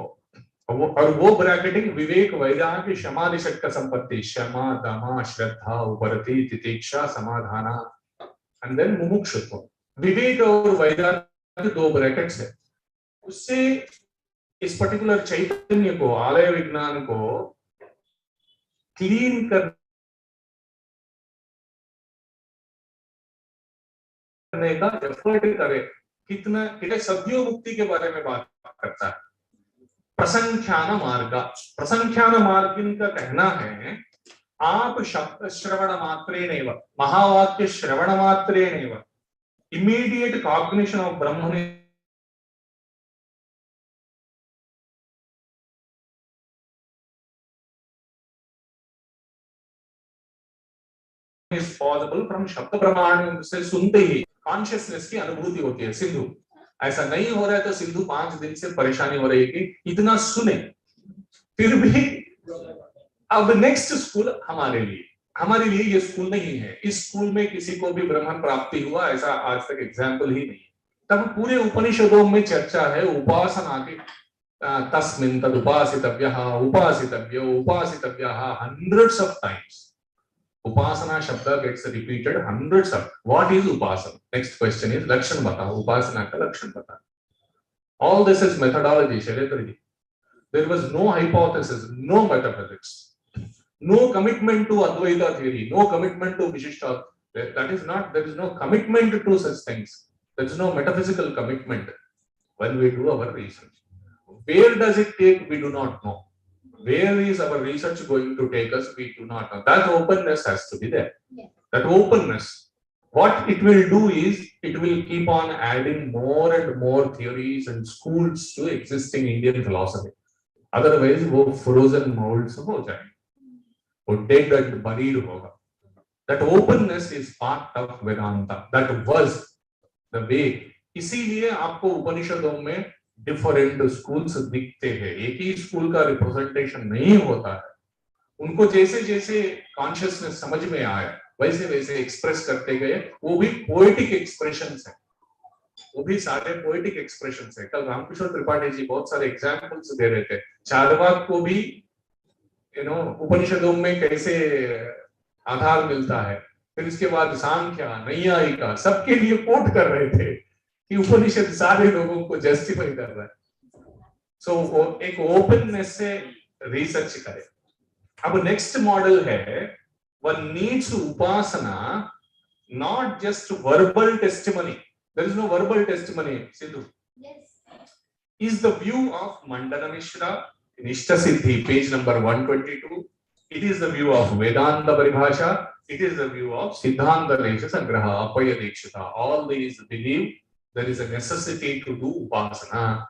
और वो ब्रैकेटिंग विवेक वैराग्य क्षमा षट्क संपत्ति, क्षमा दमा श्रद्धा उपरति तितिक्षा समाधाना एंड देन मुमुक्षुत्व। विवेक और वैराग्य 2 ब्रैकेट्स है, उससे इस पर्टिकुलर चैतन्य को, आलय विज्ञान को क्लीन करने का एफर्ट करे। कितना सद्यो मुक्ति के बारे में बात करता है। प्रसंख्यान मार्ग, प्रसंख्यान मार्गिन का कहना है आप शब्द श्रवण मात्रेणैव, महावाक्य श्रवण मात्रेणैव immediate cognition of Brahma is possible from शब्द प्रमाण से सुनते ही कॉन्शियसनेस की अनुभूति होती है। सिंधु ऐसा नहीं हो रहा है तो सिंधु 5 दिन से परेशानी हो रही है कि इतना सुने, फिर भी अब नेक्स्ट स्कूल हमारे लिए ये स्कूल नहीं है। इस स्कूल में किसी को भी ब्रह्मन प्राप्ति हुआ ऐसा आज तक एग्जाम्पल ही नहीं। तब पूरे उपनिषदों में चर्चा है उपासना की, तस्मिन् तद उपासितव्यः उपासितव्यो उपासितव्यः hundreds of times. उपासना शब्द gets repeated hundreds of. What is upasana? Next question is लक्षण बताओ, उपासना का लक्षण बताओ. All this is methodology, Shaileन्द्र. There was no hypothesis, no metaphysics, no commitment to Advaita theory, no commitment to Vishishta. That is not, there is no commitment to such things. There is no metaphysical commitment when we do our research. Where does it take? We do not know. Where is our research going to take us? We do not know. That openness has to be there. Yeah. That openness. What it will do is, it will keep on adding more and more theories and schools to existing Indian philosophy. Otherwise, वो frozen molds हो जाएंगे, वो dead and buried होगा. That openness is part of Vedanta. That was the way. इसीलिए आपको उपनिषदों में different schools दिखते हैं, एक ही स्कूल का रिप्रेजेंटेशन नहीं होता है. उनको जैसे जैसे कॉन्शियसनेस समझ में आया वैसे वैसे एक्सप्रेस करते गए. वो भी पोएटिक एक्सप्रेशंस है, वो भी सारे पोएटिक एक्सप्रेशंस है. कल रामकिशोर त्रिपाठी जी बहुत सारे एग्जांपल्स दे रहे थे. चारवाक को भी उपनिषदों में कैसे आधार मिलता है. फिर इसके बाद सांख्य, नैयायिका सबके लिए कोट कर रहे थे कि उपनिषद सारे लोगों को जस्टिफाई कर रहा है. सो एक ओपननेस से रिसर्च करें. अब नेक्स्ट मॉडल है, वन नीड्स उपासना, not just verbal testimony. There is no verbal testimony. सिद्धू, is the view of Mandana Mishra in Ishta Siddhi, page number 122. It is the view of Vedanta Paribhasha. It is the view of Siddhanta Lesha Sangraha, Apaya Dikshita. All these believe there is a necessity to do upasana.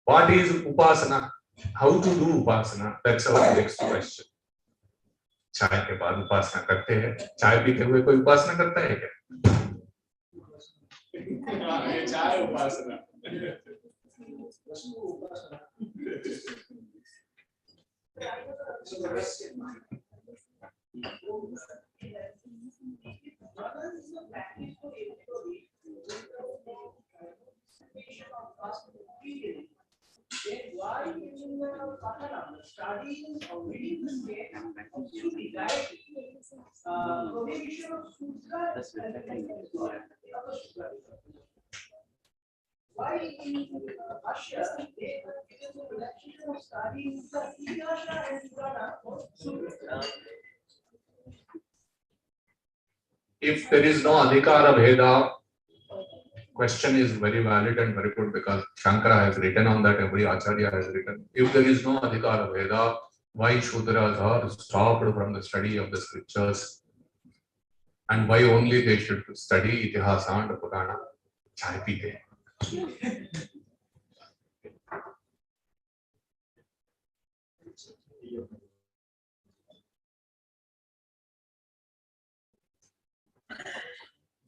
What is upasana? How to do upasana? That's our next question. चाय के बाद उपासना करते हैं. चाय पीते हुए कोई उपासना करता है क्या? ये चाय उपासना. Why in Russia, it is a relationship of studying the Igasha and Purana for Sutra. If there is no adhikara bheda, question is very valid and very good, because Shankara has written on that, every Acharya has written. If there is no adhikara bheda, why Shudras are stopped from the study of the scriptures, and why only they should study Itihasa and Purana? Chai peete.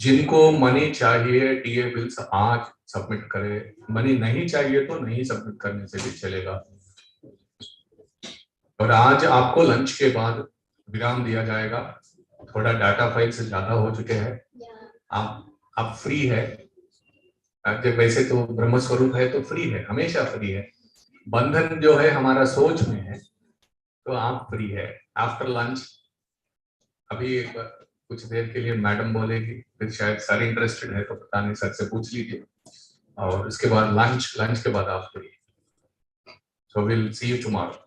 जिनको money चाहिए TA bills आज submit करें. Money नहीं चाहिए तो नहीं submit करने से भी चलेगा. और आज आपको लंच के बाद विराम दिया जाएगा. थोड़ा डाटा फाइल से ज्यादा हो चुके हैं. आप फ्री है. वैसे तो ब्रह्म स्वरूप है तो फ्री है, हमेशा फ्री है. बंधन जो है हमारा सोच में है, तो आप फ्री है. आफ्टर लंच अभी कुछ देर के लिए मैडम बोलेगी, फिर शायद सर इंटरेस्टेड है तो पता नहीं, सर से पूछ लीजिए. और उसके बाद लंच के बाद आप free. So will see you tomorrow.